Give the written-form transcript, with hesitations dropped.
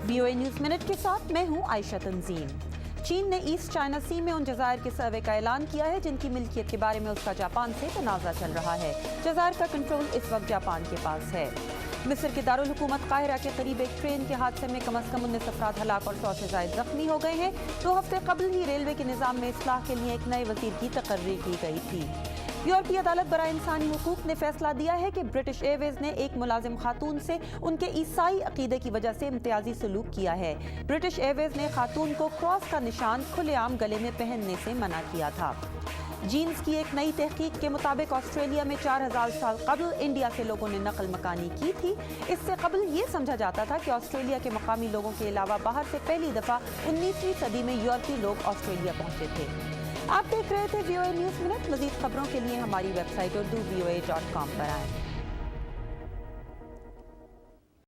VOA news minute के साथ मैं हूं आयशा तंजीम। चीन ने ईस्ट चाइना सी में उन जज़ायर के सर्वे का ऐलान किया है जिनकी मिल्कियत के बारे में उसका जापान से तनाज़ा चल रहा है। जज़ायर का कंट्रोल इस वक्त जापान के पास है। मिस्र के दारुल हुकूमत काहिरा के करीब एक ट्रेन के हादसे में कम अज़ कम 19 अफराद हलाक और 100 से ज़ायद ज़ख्मी हो गए हैं। 2 हफ्ते कबल ही रेलवे के निज़ाम में इस्लाह के लिए एक नए वज़ीर की तकर्री की गई थी। यूरोपीय अदालत बराए इंसानी हुकूक ने फैसला दिया है कि ब्रिटिश एयरवेज ने एक मुलाजिम खातून से उनके ईसाई अकीदे की वजह से इम्तियाजी सलूक किया है। ब्रिटिश एयरवेज ने खातून को क्रॉस का निशान खुलेआम गले में पहनने से मना किया था। जीन्स की एक नई तहकीक के मुताबिक ऑस्ट्रेलिया में 4000 साल कबल इंडिया से लोगों ने नकल मकानी की थी। इससे कबल ये समझा जाता था कि ऑस्ट्रेलिया के मकामी लोगों के अलावा बाहर से पहली दफ़ा 19वीं सदी में यूरोपीय लोग ऑस्ट्रेलिया पहुंचे थे। आप देख रहे थे VOA न्यूज़ मिनट। मज़ीद खबरों के लिए हमारी वेबसाइट urdu voa.com पर आएँ।